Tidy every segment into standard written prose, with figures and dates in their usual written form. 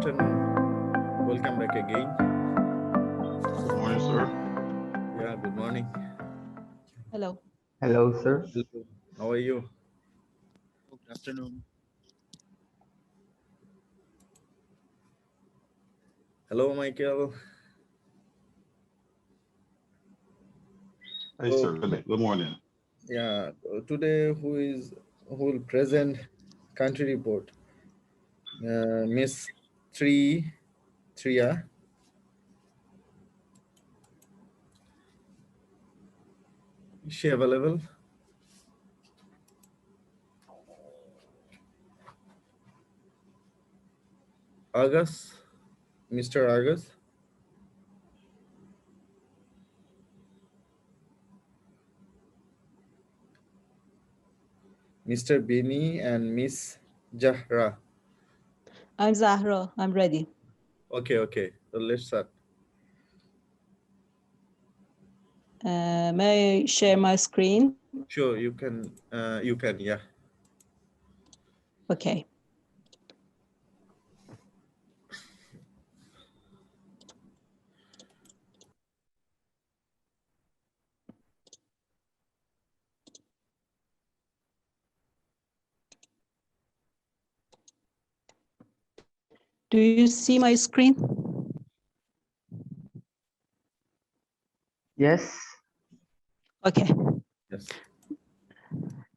afternoon. Welcome back again. Good morning, sir. Yeah, good morning. Hello. Hello, sir. Hello. How are you? Good afternoon. Hello, Michael. Hey, So, sir. Good morning. yeah, today who will present country report? Miss Tria. Is she available? August, Mr. August, Mr. Bini, and Miss Jahra. I'm Zahra. I'm ready. Okay. So let's start. May I share my screen? Sure, you can. Yeah. Okay. Do you see my screen? Yes, Okay. Yes.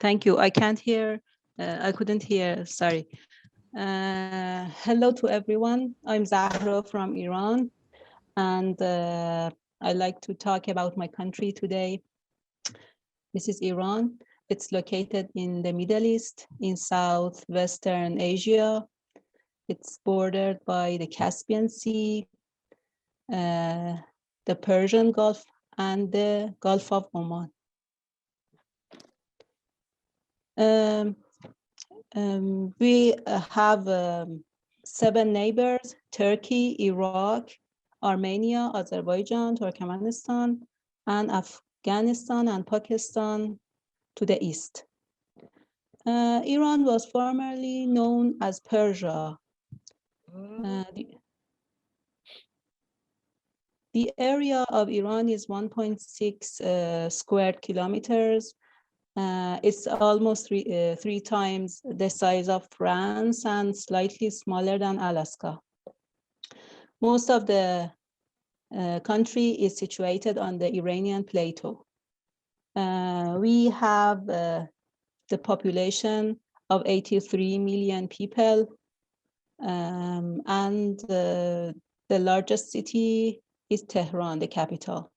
Thank you. I can't hear. I couldn't hear. Sorry. Hello to everyone. I'm Zahra from Iran, and I'd like to talk about my country today. This is Iran. It's located in the Middle East, in southwestern Asia. It's bordered by the Caspian Sea, uh, the Persian Gulf, and the Gulf of Oman. Um, we have 7 neighbors: Turkey, Iraq, Armenia, Azerbaijan, Turkmenistan, and Afghanistan and Pakistan to the east. Iran was formerly known as Persia. The area of Iran is 1.6 square kilometers. It's almost three times the size of France and slightly smaller than Alaska. Most of the country is situated on the Iranian plateau. We have the population of 83 million people, and the largest city is Tehran, the capital.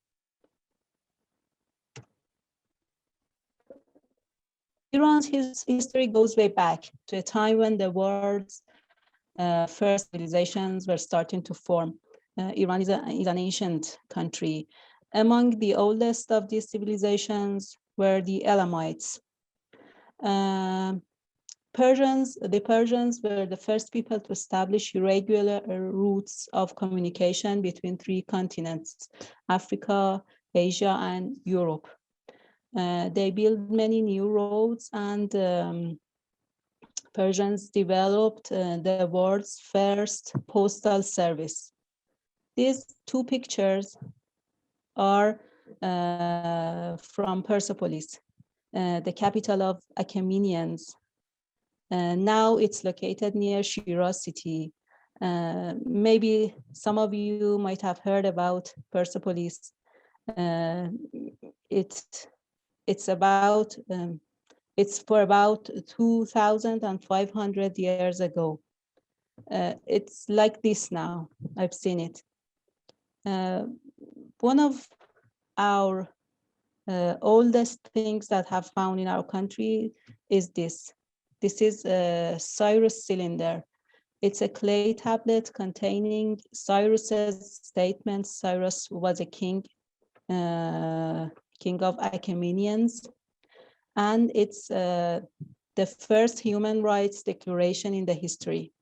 Iran's history goes way back to a time when the world's first civilizations were starting to form. Iran is an ancient country. Among the oldest of these civilizations were the Elamites. The Persians were the first people to establish irregular routes of communication between 3 continents: Africa, Asia, and Europe. They built many new roads, and Persians developed the world's first postal service. These 2 pictures are from Persepolis, the capital of Achaemenians. Now it's located near Shiraz city. Maybe some of you might have heard about Persepolis. It's for about 2,500 years ago. It's like this now. I've seen it. One of our oldest things that have found in our country is this. This is a Cyrus cylinder. It's a clay tablet containing Cyrus's statement. Cyrus was a king of Achaemenians, and it's the first human rights declaration in the history.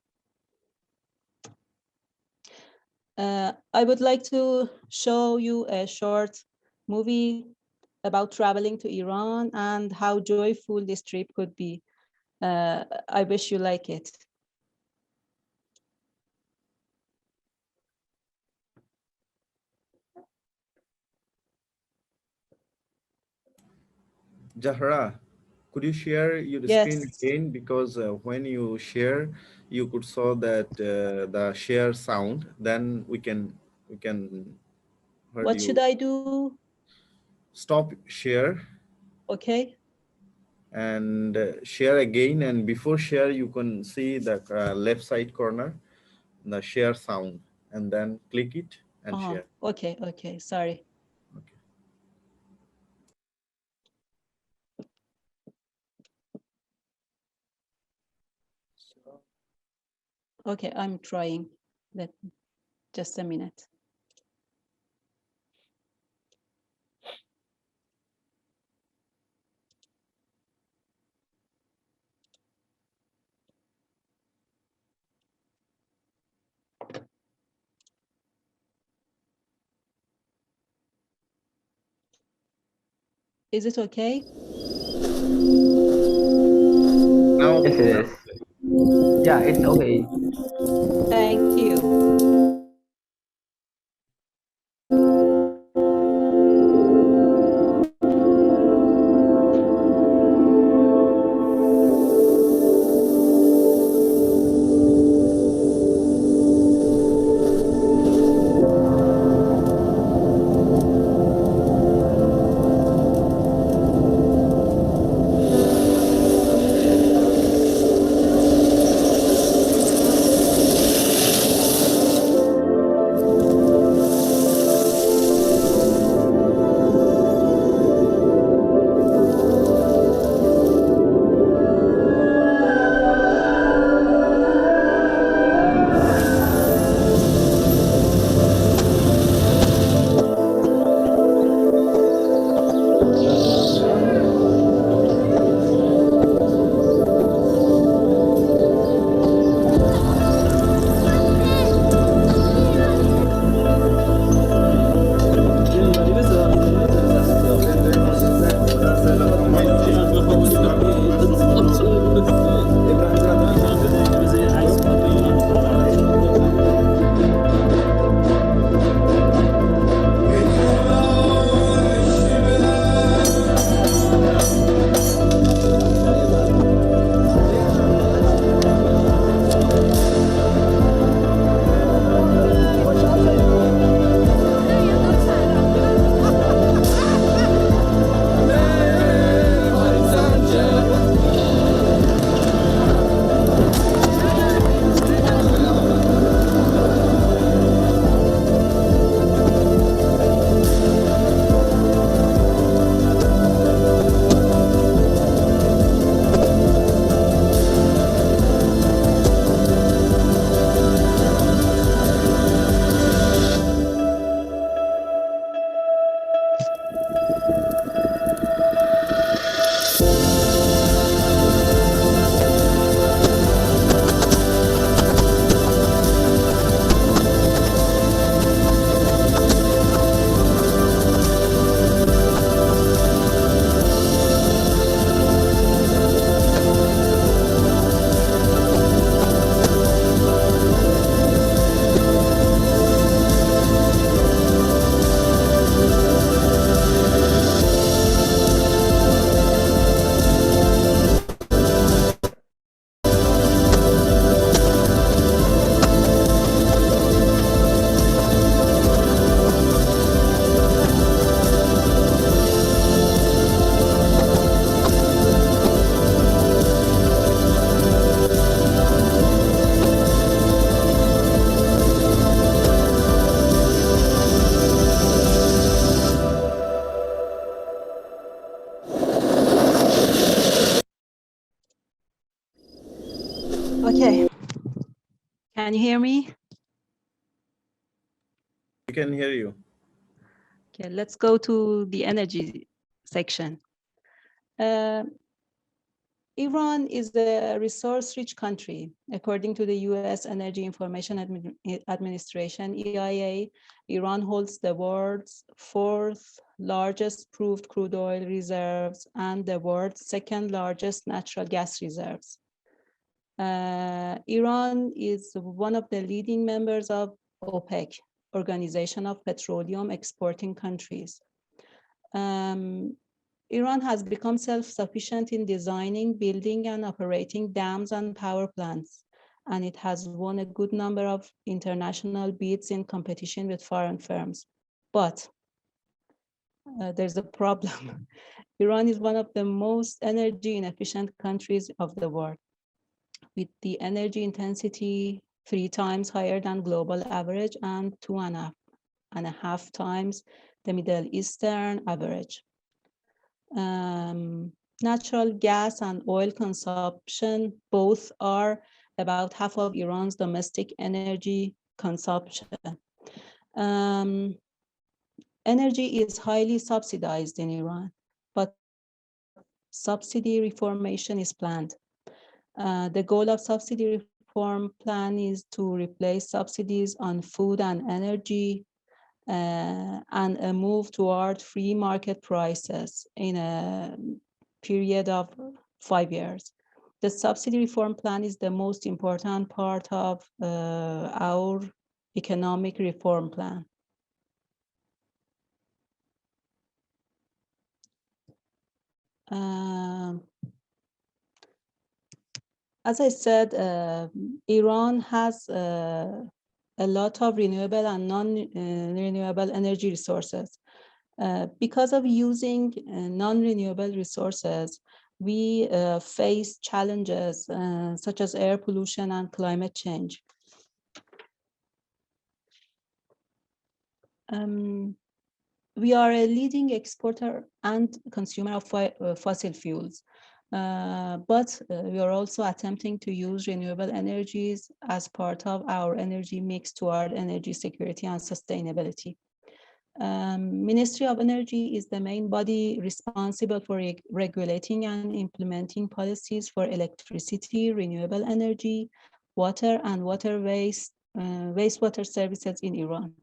I would like to show you a short movie about traveling to Iran and how joyful this trip could be. I wish you like it. Jahra, could you share your screen Yes. again? Because when you share, you could saw that the share sound. Then we can heard What should you. I do? Stop share Okay. and share again. And before share, you can see the left side corner, the share sound, and then click it and share. Okay. Okay. Sorry. Okay. Okay. I'm trying. Let just a minute. Is it okay? Now, Yes, it is. Yeah, it's okay. Thank you. Okay. Can you hear me? We can hear you. Okay, let's go to the energy section. Iran is a resource-rich country. According to the U.S. Energy Information Administration, EIA, Iran holds the world's fourth largest proved crude oil reserves and the world's second largest natural gas reserves. Iran is one of the leading members of OPEC, Organization of Petroleum Exporting Countries. Iran has become self-sufficient in designing, building, and operating dams and power plants, and it has won a good number of international bids in competition with foreign firms. But there's a problem. Iran is one of the most energy inefficient countries of the world, with the energy intensity 3 times higher than global average and 2.5 times the Middle Eastern average. Natural gas and oil consumption both are about half of Iran's domestic energy consumption. Energy is highly subsidized in Iran, but subsidy reformation is planned. The goal of subsidy reform plan is to replace subsidies on food and energy and a move toward free market prices in a period of 5 years. The subsidy reform plan is the most important part of our economic reform plan. As I said, Iran has a lot of renewable and non-renewable energy resources. Because of using non-renewable resources, we face challenges such as air pollution and climate change. We are a leading exporter and consumer of fossil fuels, but we are also attempting to use renewable energies as part of our energy mix toward energy security and sustainability. Ministry of Energy is the main body responsible for regulating and implementing policies for electricity, renewable energy, water, and wastewater services in Iran.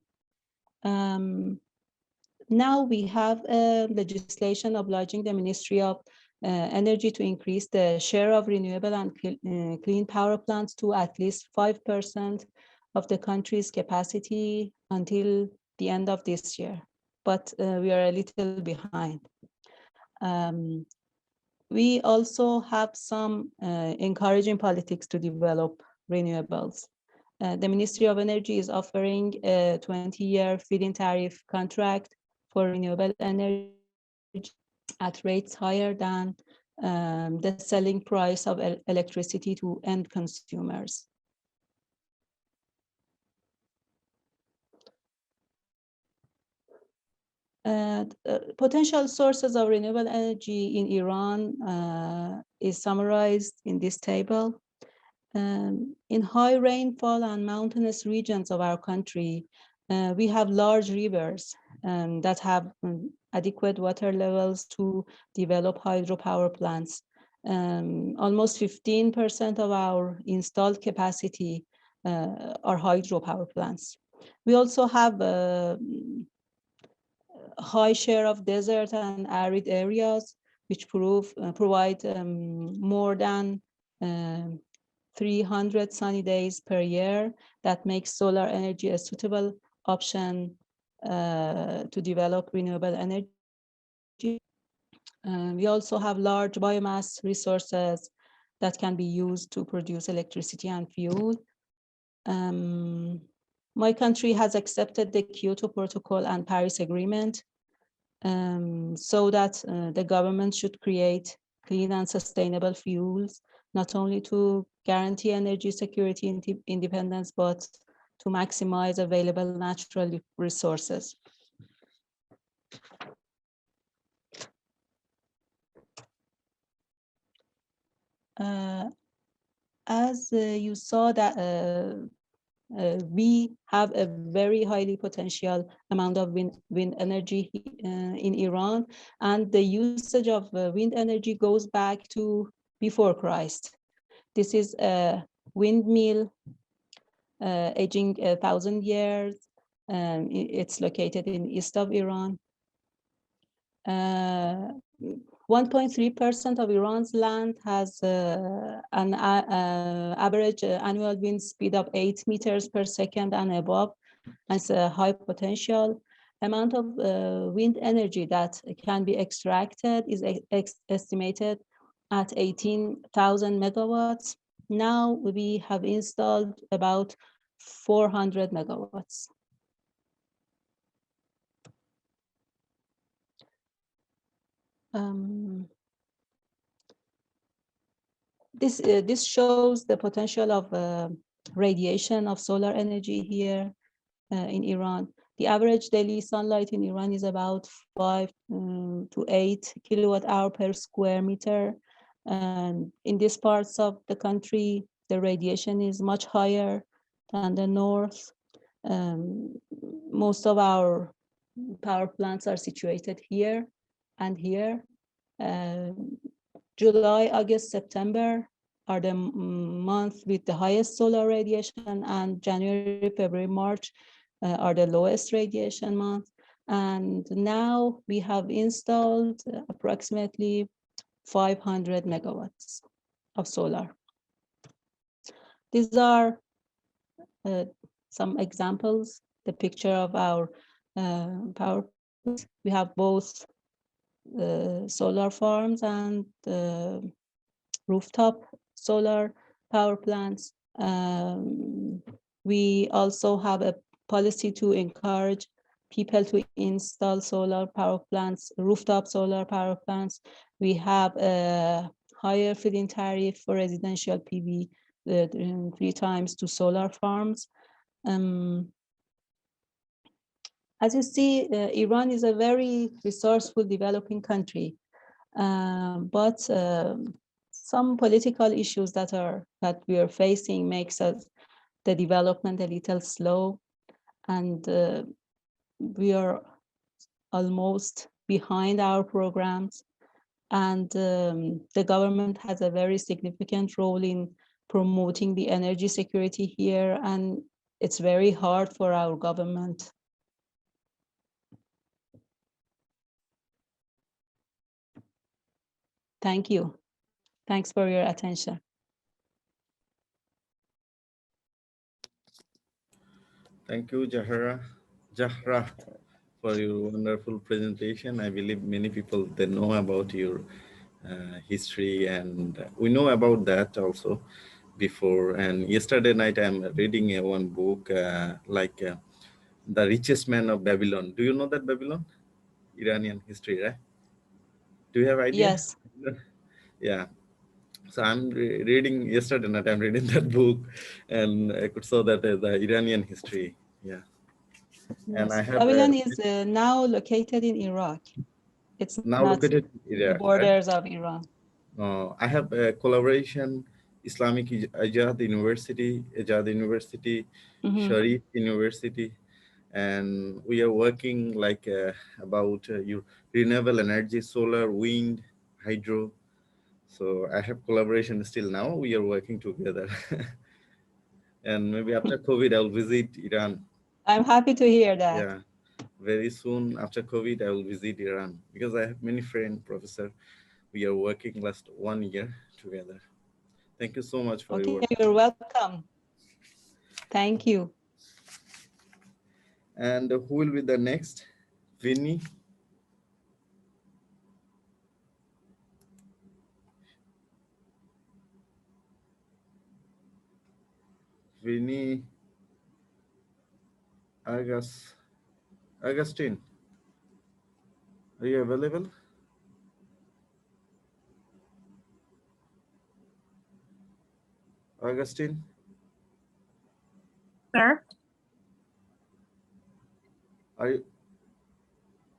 Now we have legislation obliging the Ministry of Energy to increase the share of renewable and clean power plants to at least 5% of the country's capacity until the end of this year. But we are a little behind. We also have some encouraging politics to develop renewables. The Ministry of Energy is offering a 20-year feed-in tariff contract for renewable energy at rates higher than the selling price of electricity to end consumers. Potential sources of renewable energy in Iran is summarized in this table. In high rainfall and mountainous regions of our country, we have large rivers that have adequate water levels to develop hydropower plants. Almost 15% of our installed capacity are hydropower plants. We also have a high share of desert and arid areas, which provide more than 300 sunny days per year. That makes solar energy a suitable option to develop renewable energy. We also have large biomass resources that can be used to produce electricity and fuel. My country has accepted the Kyoto Protocol and Paris Agreement so that the government should create clean and sustainable fuels, not only to guarantee energy security and independence, but to maximize available natural resources. As you saw that we have a very highly potential amount of wind energy in Iran, and the usage of wind energy goes back to before Christ. This is a windmill aging 1,000 years. It's located in east of Iran. 1.3% of Iran's land has an average annual wind speed of 8 meters per second and above. It's a high potential. amount of wind energy that can be extracted is estimated at 18,000 megawatts. Now we have installed about 400 megawatts. This shows the potential of radiation of solar energy here in Iran. The average daily sunlight in Iran is about 5 to 8 kilowatt hour per square meter. And in these parts of the country, the radiation is much higher than the north. Most of our power plants are situated here and here. July, August, September are the months with the highest solar radiation, and January, February, March are the lowest radiation months. And now we have installed approximately 500 megawatts of solar. These are some examples, the picture of our power plants. We have both solar farms and rooftop solar power plants. We also have a policy to encourage people to install solar power plants, rooftop solar power plants. We have a higher feed-in tariff for residential PV, 3 times to solar farms. As you see, Iran is a very resourceful developing country, but some political issues that we are facing makes us the development a little slow, and we are almost behind our programs. And the government has a very significant role in promoting the energy security here, and it's very hard for our government. Thank you. Thanks for your attention. Thank you, Zahra, for your wonderful presentation. I believe many people, they know about your history, and we know about that also before. And yesterday night, I'm reading one book, The Richest Man of Babylon. Do you know that Babylon? Iranian history, right? Do you have idea? Yes. Yeah. So I'm reading yesterday night, I'm reading that book, and I could saw that the Iranian history. Yeah. Yes. And I have Babylon is now located in Iraq. It's now not located in Iraq, the borders of Iran. I have a collaboration, Islamic Ejad University, Sharif University, and we are working like about your renewable energy, solar, wind, hydro. So I have collaboration still now. We are working together. And maybe after COVID, I'll visit Iran. I'm happy to hear that. Yeah, very soon after COVID, I will visit Iran because I have many friends, professor. We are working last 1 year together. Thank you so much for your work. You're welcome. Thank you. And who will be the next? Vinny? Vinny Augustine, are you available? Augustine? Sir? Are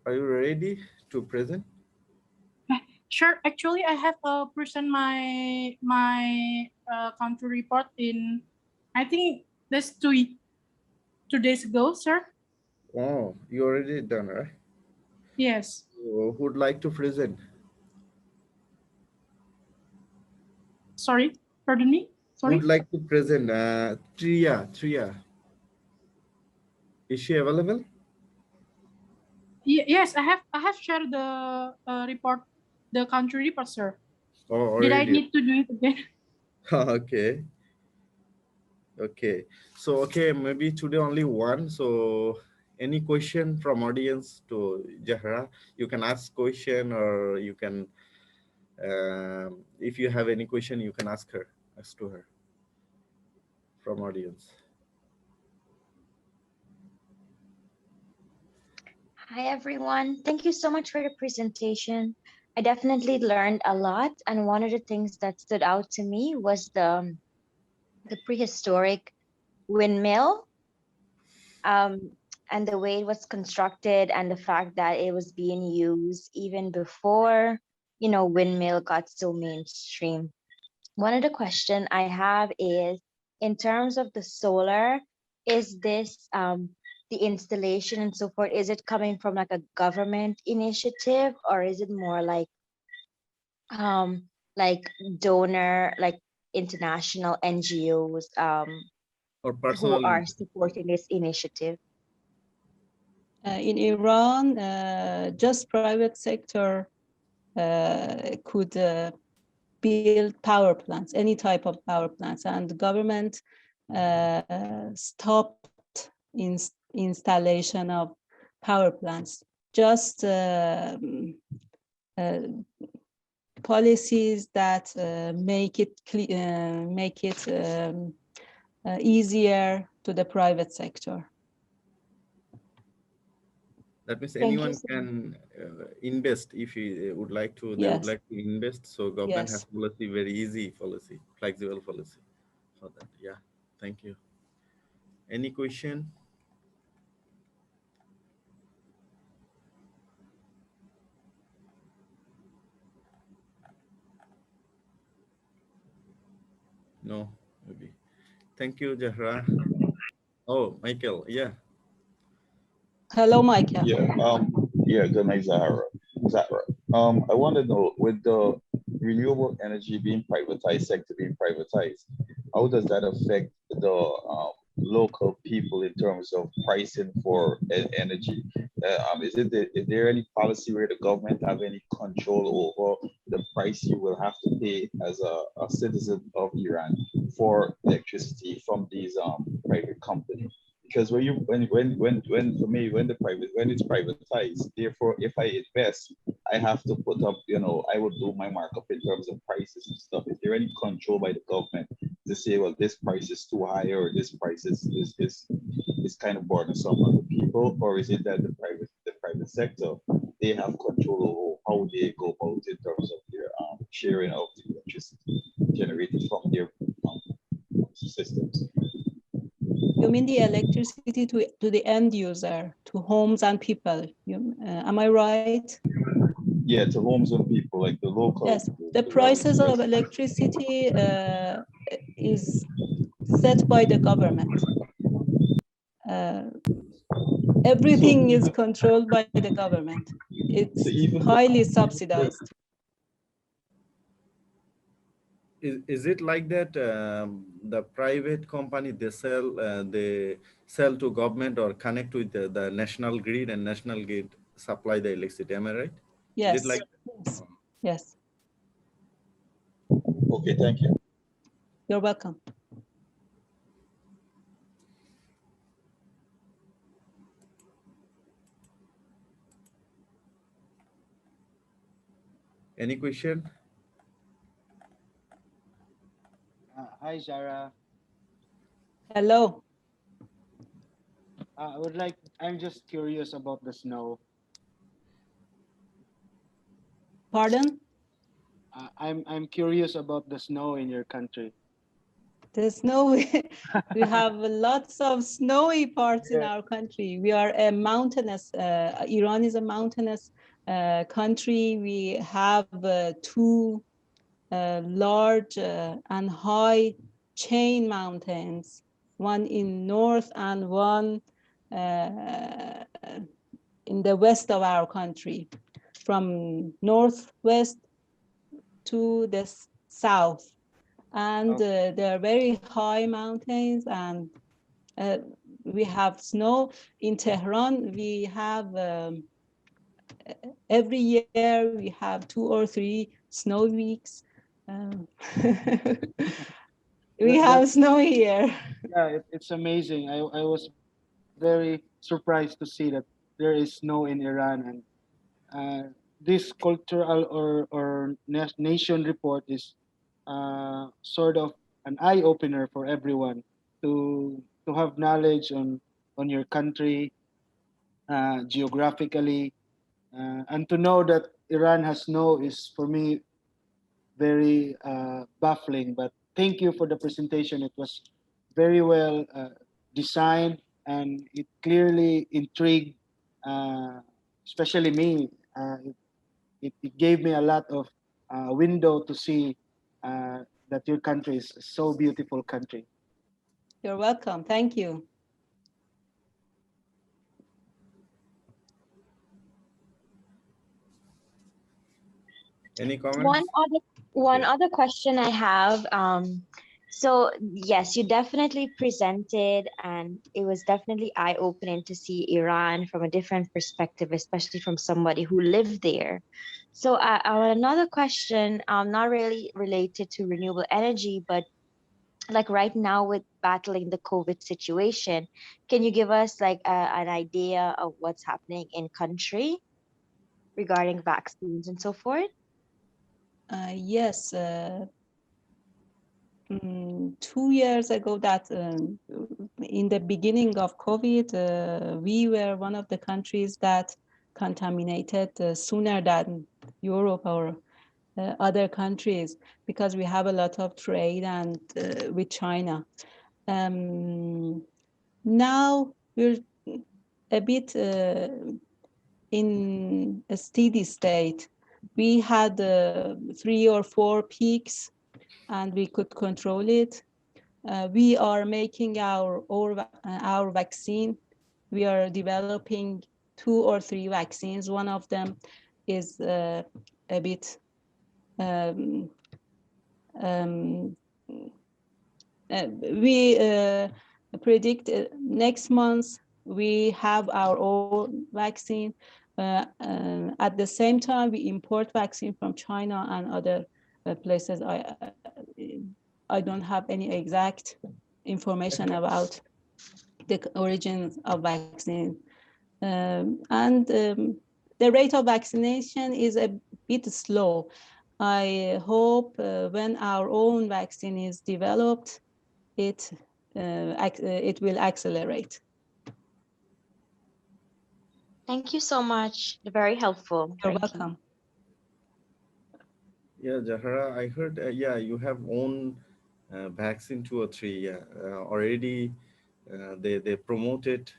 you ready to present? Sure. Actually, I have present my country report in, I think that's 2 days ago, sir. Oh, you already done, right? Yes. So who would like to present? Sorry, pardon me. Sorry. Who would like to present? Triya. Is she available? Yes, I have shared the report, the country report, sir. Oh, Did I already. need to do it again? Okay. So maybe today only one. So Any question from audience to Zahra? You can ask question, or you can, if you have any question, you can ask to her from audience. Hi, everyone. Thank you so much for the presentation. I definitely learned a lot, and one of the things that stood out to me was the prehistoric windmill, and the way it was constructed, and the fact that it was being used even before, windmill got so mainstream. One of the question I have is, in terms of the solar, is this the installation and so forth, is it coming from like a government initiative, or is it more like donor, like international NGOs Or who personal are interest. supporting this initiative? In Iran, just private sector could build power plants, any type of power plants, and the government stopped installation of power plants. Just policies that make it easier to the private sector. That means Thank you anyone so can invest if he would like to. They would Yes. like to invest. So government Yes. has policy, very easy policy, flexible policy for that. Yeah. Thank you. Any question? No, maybe. Thank you, Zahra. Oh, Michael. Yeah. Hello, Michael. Yeah, good night, Zahra. Zahra. I want to know, with the renewable energy being privatized, sector being privatized, how does that affect the local people in terms of pricing for energy? Is there any policy where the government have any control over the price you will have to pay as a citizen of Iran for electricity from these private companies? Because when it's privatized, therefore, if I invest, I have to put up, I would do my markup in terms of prices and stuff. Is there any control by the government to say, well, this price is too high, or this price is kind of burdensome on the people? Or is it that the private sector, they have control over how they go about in terms of their sharing of the electricity generated from their systems? You mean the electricity to the end user, to homes and people? Am I right? Yeah, to homes and people, like the local. Yes, the prices of electricity is set by the government. Everything is controlled by the government. It's highly subsidized. Is it like that? The private company, they sell to government or connect with the national grid, and national grid supply the electricity. Am I right? Yes. Is it like Yes. Yes. Okay, thank you. You're welcome. any question? Hi, Zara. Hello. I'm just curious about the snow. Pardon? I'm curious about the snow in your country. The snow, we have lots of snowy parts in our country. We are a mountainous, Iran is a mountainous country. We have two large and high chain mountains, one in north and one in the west of our country, from northwest to the south. And they're very high mountains, and we have snow. In Tehran, we have every year we have 2 or 3 snow weeks. We have snow here. Yeah, it's amazing. I was very surprised to see that there is snow in Iran, and this cultural or nation report is sort of an eye opener for everyone to have knowledge on your country geographically, and to know that Iran has snow is for me very baffling. But thank you for the presentation. It was very well designed, and it clearly intrigued, especially me. It gave me a lot of window to see that your country is a so beautiful country. You're welcome. Thank you. Any comments? One Okay. other question I have. So yes, you definitely presented, and it was definitely eye-opening to see Iran from a different perspective, especially from somebody who lived there. So another question, not really related to renewable energy, but like right now with battling the COVID situation, can you give us like an idea of what's happening in country regarding vaccines and so forth? Yes, 2 years ago, that in the beginning of COVID, we were one of the countries that contaminated sooner than Europe or other countries, because we have a lot of trade and with China. Now we're a bit in a steady state. We had 3 or 4 peaks, and we could control it. We are making our vaccine. We are developing 2 or 3 vaccines. One of them is a bit we predict next month we have our own vaccine. At the same time, we import vaccine from China and other places. I don't have any exact information about the origins of vaccine. And the rate of vaccination is a bit slow. I hope when our own vaccine is developed, it will accelerate. Thank you so much. Very helpful. You're Thank you. welcome. Yeah, Jahara, I heard, yeah, you have own vaccine 2 or 3. Yeah, already they promoted,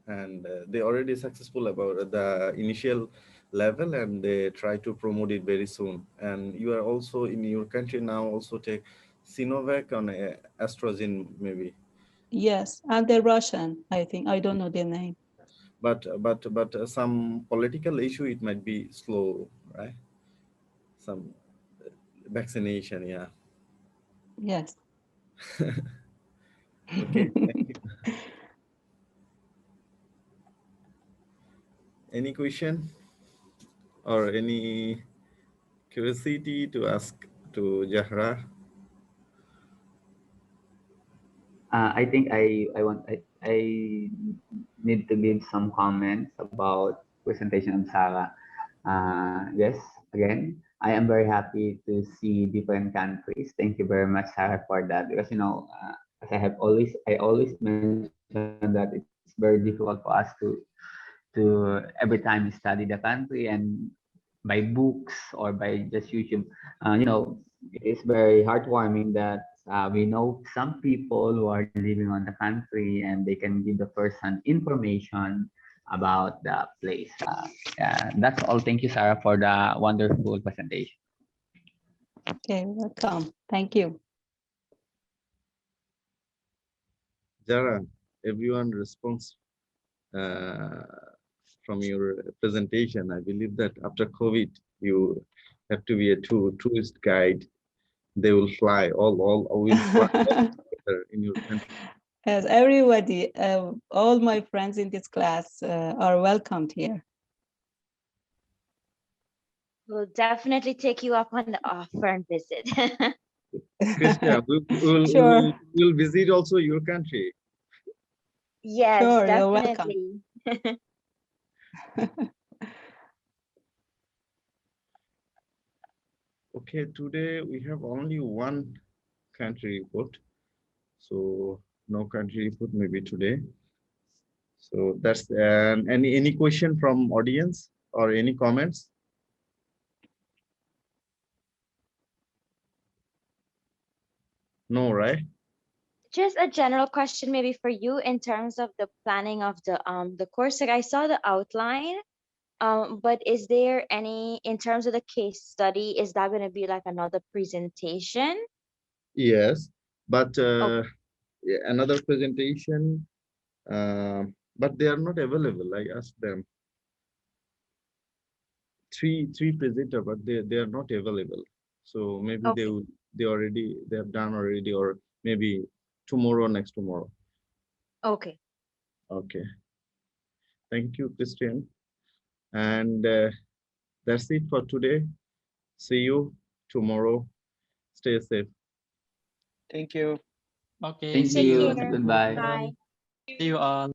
and they already successful about the initial level, and they try to promote it very soon. And you are also in your country now also take Sinovac on AstraZeneca maybe. Yes, and the Russian, I think. I don't know the name. But some political issue, it might be slow, right? Some vaccination, yeah. Yes. Okay, thank you. Any question or any curiosity to ask to Jahra? I think I need to give some comments about presentation of Sarah. Yes, again, I am very happy to see different countries. Thank you very much, Sarah, for that. Because as I always mention that it's very difficult for us to every time we study the country and by books or by just YouTube. It is very heartwarming that we know some people who are living on the country and they can give the first-hand information about the place. Yeah, that's all. Thank you, Sarah, for the wonderful presentation. Okay, welcome. Thank you. Jara, everyone response from your presentation. I believe that after COVID, you have to be a tourist guide. They will fly all will fly all together in your country. As everybody, all my friends in this class are welcomed here. We'll definitely take you up on the offer and visit. Krishna, Sure. we'll visit also your country. Yes, Sure, you're welcome. definitely. Okay, today we have only one country report. So no country report maybe today. So that's any question from audience or any comments? No, right? Just a general question maybe for you in terms of the planning of the course. Like I saw the outline, but is there any, in terms of the case study, is that going to be like another presentation? Yes, but Okay. yeah, another presentation, but they are not available. I asked them three presenter, but they are not available. So maybe Okay. they have done already, or maybe tomorrow, next tomorrow. Okay. Okay, thank you, Christian, and that's it for today. See you tomorrow. Stay safe. Thank you. Okay, Thank see Take you. you. care. Goodbye. Bye. See you all.